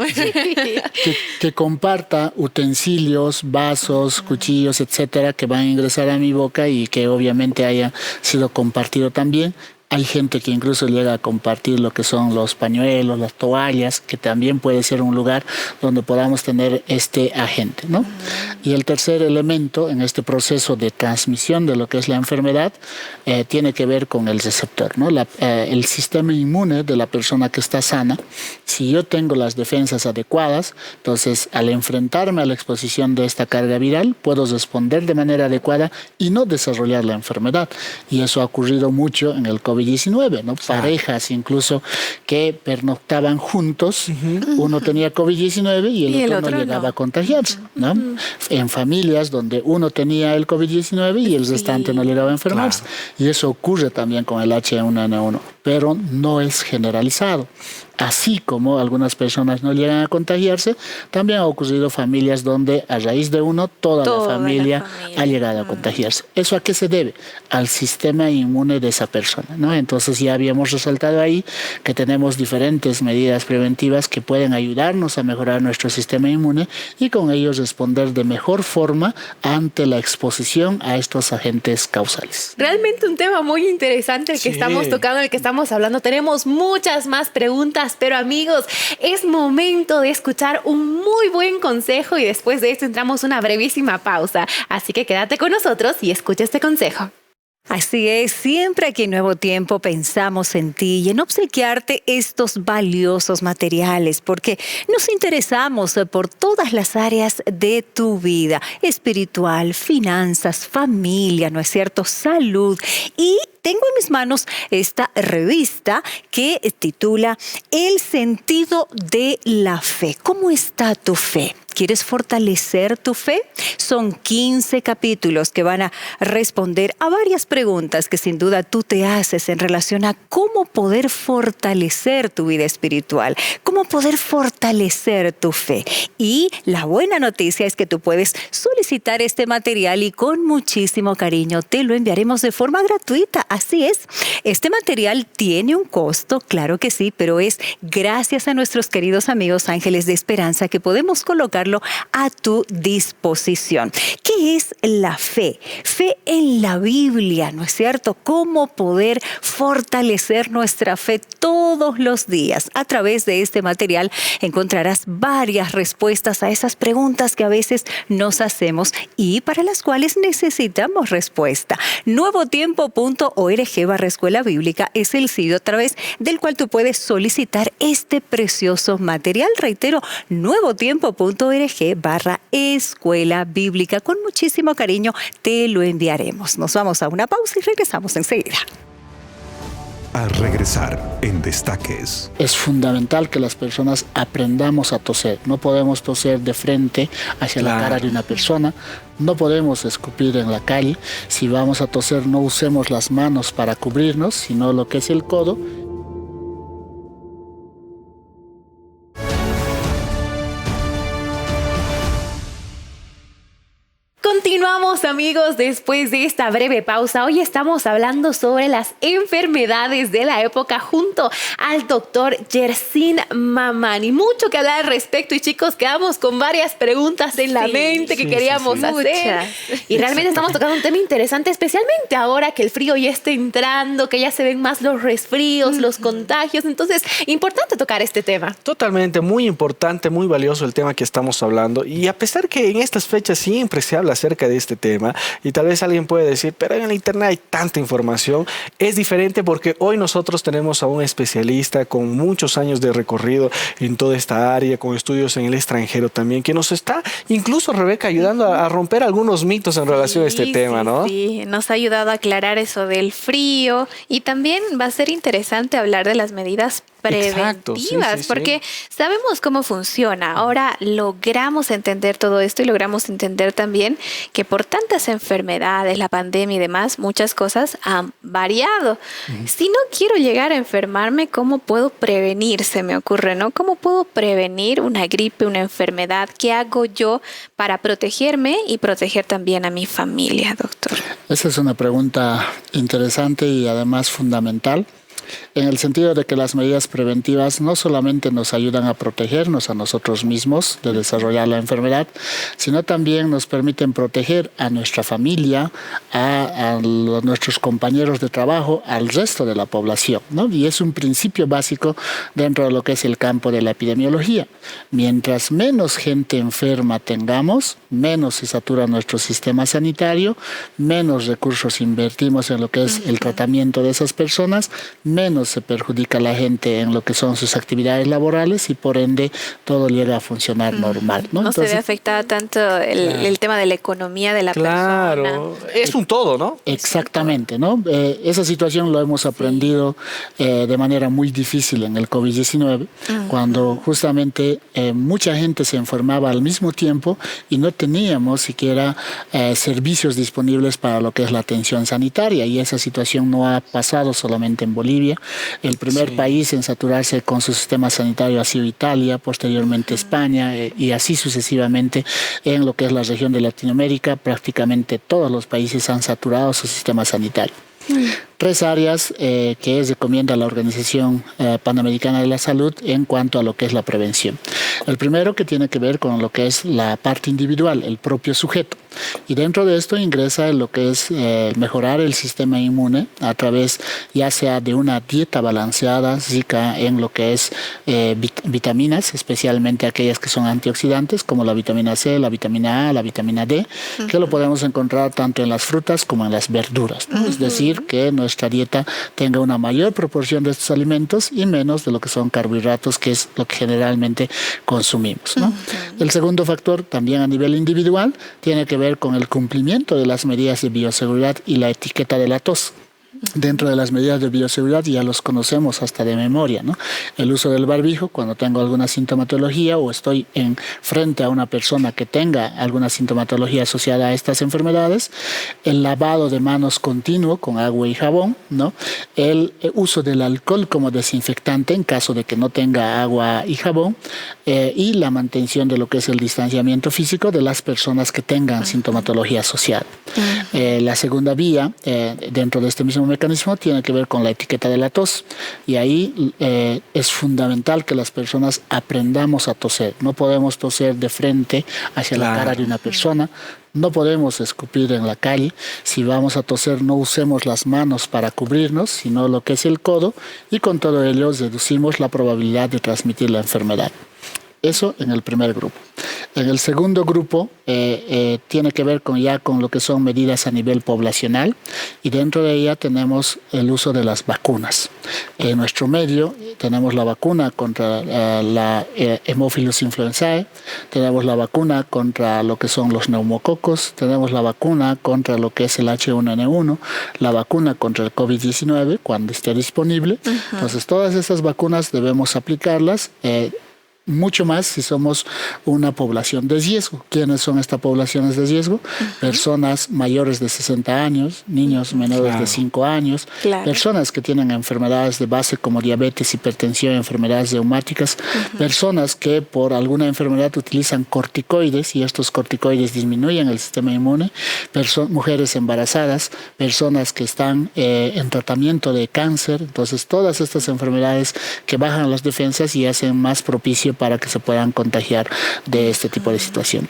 Speaker 12: Que comparta utensilios, vasos, cuchillos, etcétera, que van a ingresar a mi boca y que obviamente haya sido compartido también. Hay gente que incluso llega a compartir lo que son los pañuelos, las toallas, que también puede ser un lugar donde podamos tener este agente, ¿no? Y el tercer elemento en este proceso de transmisión de lo que es la enfermedad tiene que ver con el receptor, ¿no? El sistema inmune de la persona que está sana, si yo tengo las defensas adecuadas, entonces al enfrentarme a la exposición de esta carga viral, puedo responder de manera adecuada y no desarrollar la enfermedad. Y eso ha ocurrido mucho en el COVID-19, ¿no? Parejas incluso que pernoctaban juntos, uno tenía COVID-19 y el otro no llegaba a contagiarse, ¿no? En familias donde uno tenía el COVID-19 y el restante no llegaba a enfermarse. Claro. Y eso ocurre también con el H1N1, pero no es generalizado. Así como algunas personas no llegan a contagiarse, también ha ocurrido familias donde a raíz de uno toda la familia ha llegado a contagiarse. ¿Eso a qué se debe? Al sistema inmune de esa persona, ¿no? Entonces ya habíamos resaltado ahí que tenemos diferentes medidas preventivas que pueden ayudarnos a mejorar nuestro sistema inmune y con ellos responder de mejor forma ante la exposición a estos agentes causales.
Speaker 2: Realmente un tema muy interesante el que estamos tocando, el que estamos hablando. Tenemos muchas más preguntas, pero amigos, es momento de escuchar un muy buen consejo y después de esto entramos una brevísima pausa. Así que quédate con nosotros y escucha este consejo.
Speaker 13: Así es, siempre aquí en Nuevo Tiempo pensamos en ti y en obsequiarte estos valiosos materiales porque nos interesamos por todas las áreas de tu vida, espiritual, finanzas, familia, ¿no es cierto?, salud. Y tengo en mis manos esta revista que titula El sentido de la fe. ¿Cómo está tu fe? ¿Quieres fortalecer tu fe? Son 15 capítulos que van a responder a varias preguntas que sin duda tú te haces en relación a cómo poder fortalecer tu vida espiritual, cómo poder fortalecer tu fe. Y la buena noticia es que tú puedes solicitar este material y con muchísimo cariño te lo enviaremos de forma gratuita. Así es, este material tiene un costo, claro que sí, pero es gracias a nuestros queridos amigos Ángeles de Esperanza que podemos colocarlo a tu disposición. ¿Qué es la fe? Fe en la Biblia, ¿no es cierto? ¿Cómo poder fortalecer nuestra fe todos los días? A través de este material encontrarás varias respuestas a esas preguntas que a veces nos hacemos y para las cuales necesitamos respuesta. Nuevotiempo.org/Escuela Bíblica es el sitio a través del cual tú puedes solicitar este precioso material. Reitero, nuevotiempo.org/Escuela Bíblica. Con muchísimo cariño te lo enviaremos. Nos vamos a una pausa y regresamos enseguida.
Speaker 11: Al regresar en Destaques.
Speaker 12: Es fundamental que las personas aprendamos a toser. No podemos toser de frente hacia la cara de una persona. No podemos escupir en la calle. Si vamos a toser, no usemos las manos para cubrirnos, sino lo que es el codo.
Speaker 2: Continuamos, amigos, después de esta breve pausa. Hoy estamos hablando sobre las enfermedades de la época junto al doctor Yersin Mamani. Mucho que hablar al respecto y chicos, quedamos con varias preguntas en la mente que queríamos hacer. Y realmente estamos tocando un tema interesante, especialmente ahora que el frío ya está entrando, que ya se ven más los resfríos, los contagios. Entonces, importante tocar este tema.
Speaker 1: Totalmente, muy importante, muy valioso el tema que estamos hablando. Y a pesar que en estas fechas siempre se habla acerca de este tema y tal vez alguien puede decir, pero en el internet hay tanta información, es diferente porque hoy nosotros tenemos a un especialista con muchos años de recorrido en toda esta área, con estudios en el extranjero también, que nos está incluso, Rebeca, ayudando a romper algunos mitos en relación a este tema, ¿no?
Speaker 3: Sí, nos ha ayudado a aclarar eso del frío y también va a ser interesante hablar de las medidas preventivas, porque sabemos cómo funciona. Ahora logramos entender todo esto y logramos entender también que por tantas enfermedades, la pandemia y demás, muchas cosas han variado. Si no quiero llegar a enfermarme, ¿cómo puedo prevenir? Se me ocurre, ¿no? ¿Cómo puedo prevenir una gripe, una enfermedad? ¿Qué hago yo para protegerme y proteger también a mi familia, doctor?
Speaker 12: Esa es una pregunta interesante y además fundamental. en el sentido de que las medidas preventivas no solamente nos ayudan a protegernos a nosotros mismos de desarrollar la enfermedad, sino también nos permiten proteger a nuestra familia, a nuestros compañeros de trabajo, al resto de la población, ¿no? Y es un principio básico dentro de lo que es el campo de la epidemiología. Mientras menos gente enferma tengamos, menos se satura nuestro sistema sanitario, menos recursos invertimos en lo que es el tratamiento de esas personas, menos se perjudica a la gente en lo que son sus actividades laborales y por ende todo llega a funcionar normal, ¿no?
Speaker 3: No
Speaker 12: Entonces,
Speaker 3: se ve afectada tanto el tema de la economía de la persona.
Speaker 1: Claro, es un todo, ¿no?
Speaker 12: Exactamente, ¿no? Esa situación lo hemos aprendido de manera muy difícil en el COVID-19, cuando justamente mucha gente se enfermaba al mismo tiempo y no teníamos siquiera servicios disponibles para lo que es la atención sanitaria, y esa situación no ha pasado solamente en Bolivia. El primer país en saturarse con su sistema sanitario ha sido Italia, posteriormente España, y así sucesivamente en lo que es la región de Latinoamérica. Prácticamente todos los países han saturado su sistema sanitario. 3 áreas que recomienda la Organización Panamericana de la Salud en cuanto a lo que es la prevención. El primero, que tiene que ver con lo que es la parte individual, el propio sujeto. Y dentro de esto ingresa lo que es mejorar el sistema inmune a través ya sea de una dieta balanceada, rica en lo que es vitaminas, especialmente aquellas que son antioxidantes, como la vitamina C, la vitamina A, la vitamina D, que lo podemos encontrar tanto en las frutas como en las verduras, ¿no? Es decir, que nuestra dieta tenga una mayor proporción de estos alimentos y menos de lo que son carbohidratos, que es lo que generalmente consumimos, ¿no? El segundo factor, también a nivel individual, tiene que ver con el cumplimiento de las medidas de bioseguridad y la etiqueta de la tos. Dentro de las medidas de bioseguridad ya los conocemos hasta de memoria, ¿no? El uso del barbijo cuando tengo alguna sintomatología o estoy frente a una persona que tenga alguna sintomatología asociada a estas enfermedades, el lavado de manos continuo con agua y jabón, ¿no? El uso del alcohol como desinfectante en caso de que no tenga agua y jabón, y la mantención de lo que es el distanciamiento físico de las personas que tengan sintomatología asociada. La segunda vía dentro de este mismo mecanismo tiene que ver con la etiqueta de la tos, y ahí es fundamental que las personas aprendamos a toser. No podemos toser de frente hacia la cara de una persona, no podemos escupir en la calle. Si vamos a toser, no usemos las manos para cubrirnos, sino lo que es el codo, y con todo ello reducimos la probabilidad de transmitir la enfermedad. Eso en el primer grupo. En el segundo grupo tiene que ver con lo que son medidas a nivel poblacional, y dentro de ella tenemos el uso de las vacunas. En nuestro medio tenemos la vacuna contra la Haemophilus influenzae, tenemos la vacuna contra lo que son los neumococos, tenemos la vacuna contra lo que es el H1N1, la vacuna contra el COVID-19 cuando esté disponible. Entonces todas esas vacunas debemos aplicarlas, mucho más si somos una población de riesgo. ¿Quiénes son estas poblaciones de riesgo? Personas mayores de 60 años, niños menores de 5 años, personas que tienen enfermedades de base como diabetes, hipertensión, enfermedades reumáticas, personas que por alguna enfermedad utilizan corticoides y estos corticoides disminuyen el sistema inmune, mujeres embarazadas, personas que están en tratamiento de cáncer. Entonces todas estas enfermedades que bajan las defensas y hacen más propicio para que se puedan contagiar de este tipo de situación.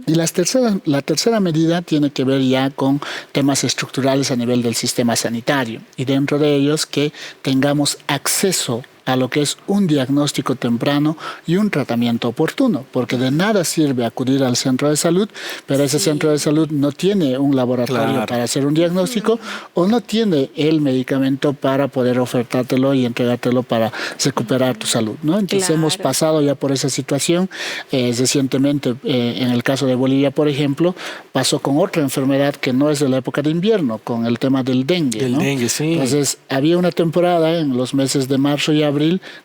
Speaker 12: Y la tercera medida tiene que ver ya con temas estructurales a nivel del sistema sanitario, y dentro de ellos que tengamos acceso a lo que es un diagnóstico temprano y un tratamiento oportuno, porque de nada sirve acudir al centro de salud, pero ese centro de salud no tiene un laboratorio para hacer un diagnóstico, o no tiene el medicamento para poder ofertártelo y entregártelo para recuperar tu salud, ¿no? Entonces hemos pasado ya por esa situación. Recientemente, en el caso de Bolivia, por ejemplo, pasó con otra enfermedad que no es de la época de invierno, con el tema del dengue, ¿no?
Speaker 1: Dengue, sí.
Speaker 12: Entonces había una temporada en los meses de marzo y abril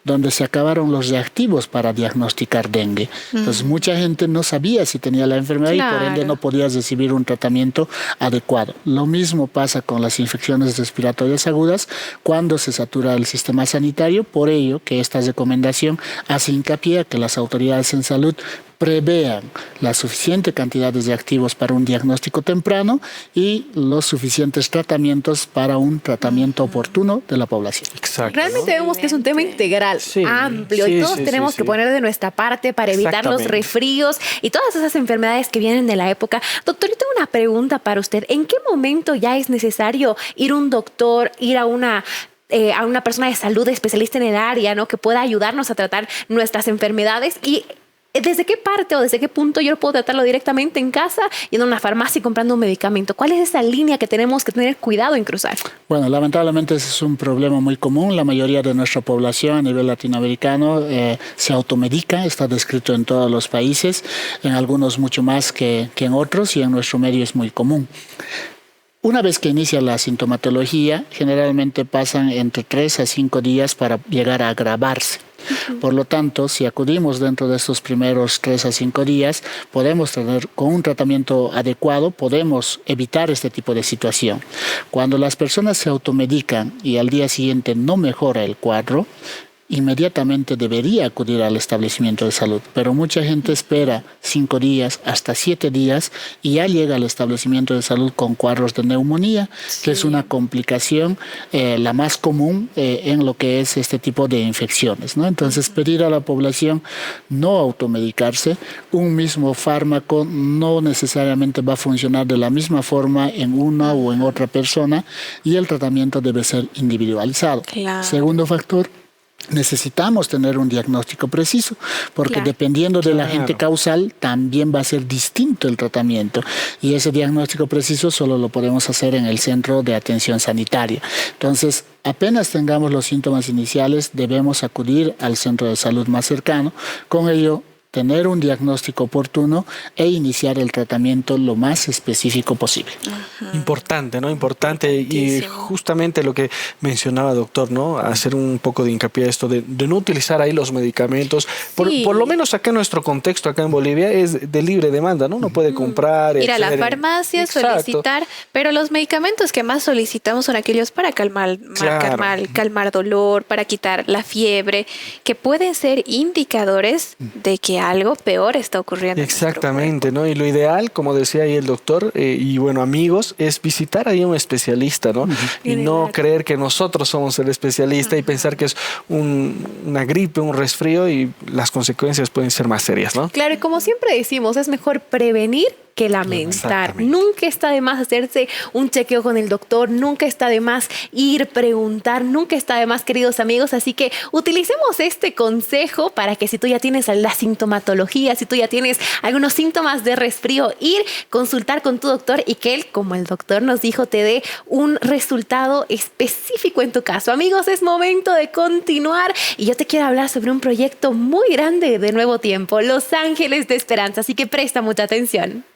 Speaker 12: donde se acabaron los reactivos para diagnosticar dengue. Entonces mucha gente no sabía si tenía la enfermedad y por ende no podía recibir un tratamiento adecuado. Lo mismo pasa con las infecciones respiratorias agudas cuando se satura el sistema sanitario. Por ello que esta recomendación hace hincapié a que las autoridades en salud prevean la suficiente cantidad de activos para un diagnóstico temprano y los suficientes tratamientos para un tratamiento oportuno de la población.
Speaker 1: Exacto.
Speaker 2: Realmente vemos que es un tema integral, amplio, y todos tenemos que poner de nuestra parte para evitar los resfríos y todas esas enfermedades que vienen de la época. Doctor, yo tengo una pregunta para usted. ¿En qué momento ya es necesario ir a un doctor, ir a una persona de salud especialista en el área, ¿no? Que pueda ayudarnos a tratar nuestras enfermedades? Y ¿desde qué parte o desde qué punto yo puedo tratarlo directamente en casa, yendo a una farmacia y comprando un medicamento? ¿Cuál es esa línea que tenemos que tener cuidado en cruzar?
Speaker 12: Bueno, lamentablemente ese es un problema muy común. La mayoría de nuestra población a nivel latinoamericano se automedica, está descrito en todos los países, en algunos mucho más que en otros, y en nuestro medio es muy común. Una vez que inicia la sintomatología, generalmente pasan entre 3 a 5 días para llegar a agravarse. Por lo tanto, si acudimos dentro de estos primeros 3 a 5 días, podemos tener, con un tratamiento adecuado, podemos evitar este tipo de situación. Cuando las personas se automedican y al día siguiente no mejora el cuadro, inmediatamente debería acudir al establecimiento de salud, pero mucha gente espera 5 días hasta 7 días y ya llega al establecimiento de salud con cuadros de neumonía, que es una complicación la más común en lo que es este tipo de infecciones, ¿no? Entonces, pedir a la población no automedicarse. Un mismo fármaco no necesariamente va a funcionar de la misma forma en una o en otra persona, y el tratamiento debe ser individualizado.
Speaker 3: Claro.
Speaker 12: Segundo factor, necesitamos tener un diagnóstico preciso, porque dependiendo del agente causal también va a ser distinto el tratamiento, y ese diagnóstico preciso solo lo podemos hacer en el centro de atención sanitaria. Entonces, apenas tengamos los síntomas iniciales, debemos acudir al centro de salud más cercano. Con ello, tener un diagnóstico oportuno e iniciar el tratamiento lo más específico posible.
Speaker 1: Importante, ¿no? Importante. Y justamente lo que mencionaba, doctor, ¿no? Hacer un poco de hincapié a esto de no utilizar ahí los medicamentos. Por lo menos acá en nuestro contexto, acá en Bolivia, es de libre demanda, ¿no? Uno puede comprar,
Speaker 3: ir a la farmacia, solicitar, pero los medicamentos que más solicitamos son aquellos para calmar dolor, para quitar la fiebre, que pueden ser indicadores de que algo peor está ocurriendo.
Speaker 1: Exactamente, ¿no? Y lo ideal, como decía ahí el doctor, y bueno, amigos, es visitar ahí a un especialista, ¿no? Y no creer que nosotros somos el especialista y pensar que es una gripe, un resfrío, y las consecuencias pueden ser más serias, ¿no?
Speaker 2: Claro, y como siempre decimos, es mejor prevenir que lamentar. Nunca está de más hacerse un chequeo con el doctor, nunca está de más ir, preguntar, nunca está de más, queridos amigos. Así que utilicemos este consejo para que si tú ya tienes la sintomatología, si tú ya tienes algunos síntomas de resfrío, ir, consultar con tu doctor y que él, como el doctor nos dijo, te dé un resultado específico en tu caso. Amigos, es momento de continuar y yo te quiero hablar sobre un proyecto muy grande de Nuevo Tiempo, Los Ángeles de Esperanza. Así que presta mucha atención.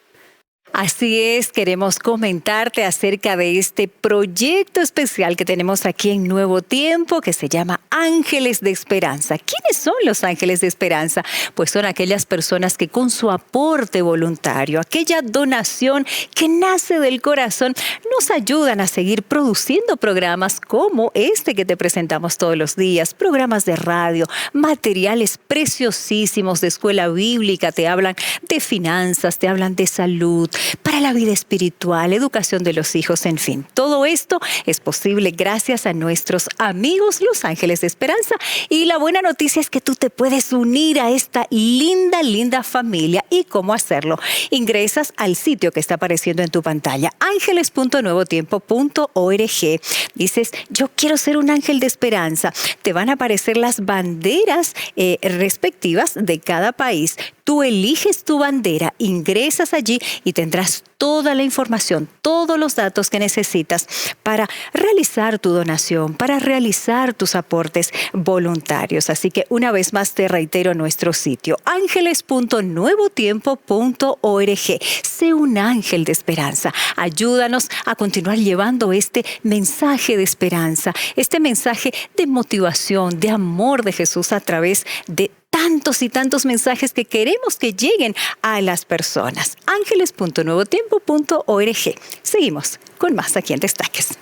Speaker 13: Así es, queremos comentarte acerca de este proyecto especial que tenemos aquí en Nuevo Tiempo, que se llama Ángeles de Esperanza. ¿Quiénes son los Ángeles de Esperanza? Pues son aquellas personas que con su aporte voluntario, aquella donación que nace del corazón, nos ayudan a seguir produciendo programas como este que te presentamos todos los días, programas de radio, materiales preciosísimos de escuela bíblica, te hablan de finanzas, te hablan de salud, para la vida espiritual, educación de los hijos, en fin. Todo esto es posible gracias a nuestros amigos Los Ángeles de Esperanza. Y la buena noticia es que tú te puedes unir a esta linda familia. ¿Y cómo hacerlo? Ingresas al sitio que está apareciendo en tu pantalla, ángeles.nuevotiempo.org. Dices, yo quiero ser un ángel de esperanza. Te van a aparecer las banderas respectivas de cada país. Tú eliges tu bandera, ingresas allí y tendrás toda la información, todos los datos que necesitas para realizar tu donación, para realizar tus aportes voluntarios. Así que una vez más te reitero nuestro sitio, ángeles.nuevotiempo.org. Sé un ángel de esperanza. Ayúdanos a continuar llevando este mensaje de esperanza, este mensaje de motivación, de amor de Jesús a través de tantos y tantos mensajes que queremos que lleguen a las personas. Ángeles.nuevotiempo.org. Seguimos con más aquí en Destaques.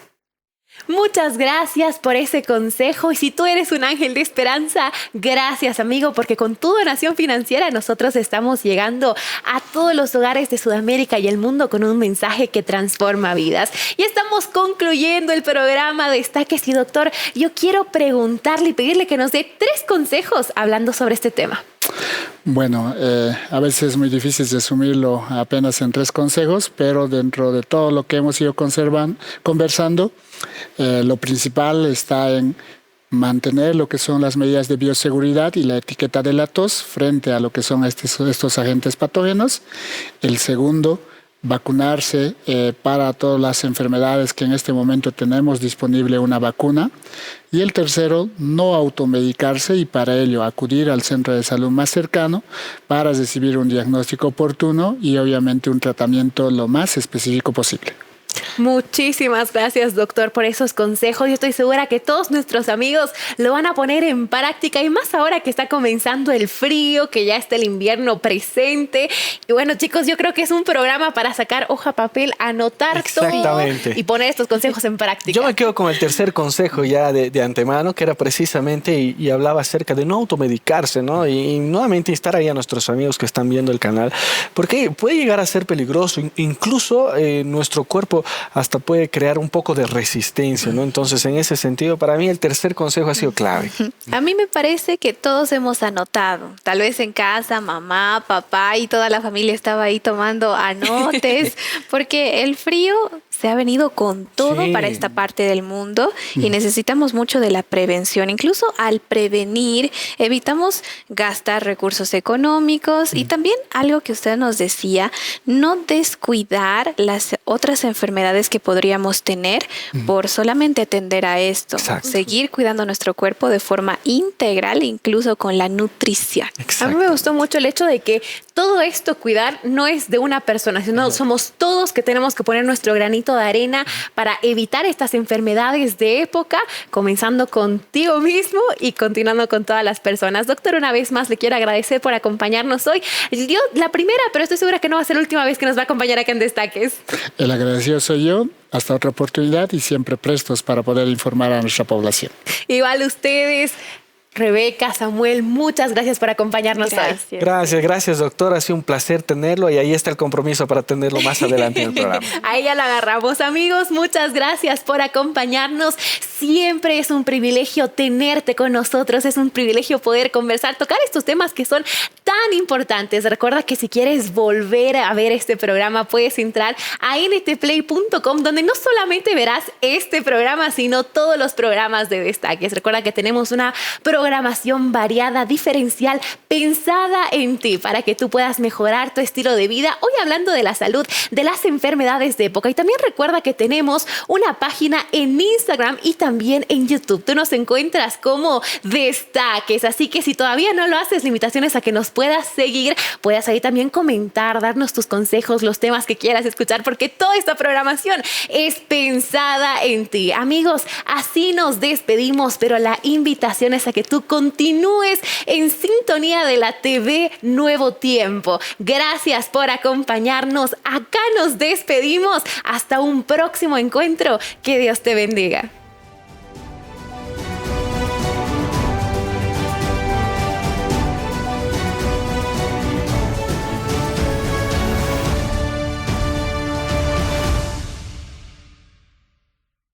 Speaker 2: Muchas gracias por ese consejo. Y si tú eres un ángel de esperanza, gracias, amigo, porque con tu donación financiera nosotros estamos llegando a todos los hogares de Sudamérica y el mundo con un mensaje que transforma vidas. Y estamos concluyendo el programa Destaques. Y doctor, yo quiero preguntarle y pedirle que nos dé 3 consejos hablando sobre este tema.
Speaker 12: Bueno, a veces es muy difícil resumirlo apenas en 3 consejos, pero dentro de todo lo que hemos ido conversando, lo principal está en mantener lo que son las medidas de bioseguridad y la etiqueta de la tos frente a lo que son estos agentes patógenos. El segundo, vacunarse para todas las enfermedades que en este momento tenemos disponible una vacuna. Y el tercero, no automedicarse y para ello acudir al centro de salud más cercano para recibir un diagnóstico oportuno y obviamente un tratamiento lo más específico posible.
Speaker 2: Muchísimas gracias, doctor, por esos consejos. Yo estoy segura que todos nuestros amigos lo van a poner en práctica y más ahora que está comenzando el frío, que ya está el invierno presente. Y bueno, chicos, yo creo que es un programa para sacar hoja, papel, anotar todo y poner estos consejos en práctica.
Speaker 1: Yo me quedo con el tercer consejo ya de antemano, que era precisamente y hablaba acerca de no automedicarse, ¿no? Y nuevamente instar ahí a nuestros amigos que están viendo el canal, porque puede llegar a ser peligroso. Incluso nuestro cuerpo hasta puede crear un poco de resistencia, ¿no? Entonces, en ese sentido, para mí el tercer consejo ha sido clave.
Speaker 3: A mí me parece que todos hemos anotado. Tal vez en casa, mamá, papá y toda la familia estaba ahí tomando anotes, porque el frío se ha venido con todo para esta parte del mundo y necesitamos mucho de la prevención. Incluso al prevenir, evitamos gastar recursos económicos y también algo que usted nos decía, no descuidar las otras enfermedades que podríamos tener por solamente atender a esto.
Speaker 1: Exacto.
Speaker 3: Seguir cuidando nuestro cuerpo de forma integral, incluso con la nutrición.
Speaker 2: A mí me gustó mucho el hecho de que todo esto cuidar no es de una persona, sino somos todos que tenemos que poner nuestro granito de arena para evitar estas enfermedades de época, comenzando contigo mismo y continuando con todas las personas. Doctor, una vez más le quiero agradecer por acompañarnos hoy. Yo la primera, pero estoy segura que no va a ser la última vez que nos va a acompañar acá en Destaques.
Speaker 12: El agradecido soy yo. Hasta otra oportunidad y siempre prestos para poder informar a nuestra población.
Speaker 2: Igual ustedes. Rebeca, Samuel, muchas gracias por acompañarnos hoy.
Speaker 1: Gracias, doctor. Ha sido un placer tenerlo y ahí está el compromiso para tenerlo más adelante en el programa.
Speaker 2: Ahí ya lo agarramos, amigos. Muchas gracias por acompañarnos. Siempre es un privilegio tenerte con nosotros. Es un privilegio poder conversar, tocar estos temas que son tan importantes. Recuerda que si quieres volver a ver este programa, puedes entrar a ntplay.com, donde no solamente verás este programa, sino todos los programas de Destaques. Recuerda que tenemos una programación variada, diferencial, pensada en ti para que tú puedas mejorar tu estilo de vida. Hoy hablando de la salud, de las enfermedades de época. Y también recuerda que tenemos una página en Instagram y también en YouTube. Tú nos encuentras como Destaques. Así que si todavía no lo haces, la invitación es a que nos puedas seguir. Puedas ahí también comentar, darnos tus consejos, los temas que quieras escuchar, porque toda esta programación es pensada en ti. Amigos, así nos despedimos, pero la invitación es a que tú continúes en sintonía de la TV Nuevo Tiempo. Gracias por acompañarnos. Acá nos despedimos. Hasta un próximo encuentro. Que Dios te bendiga.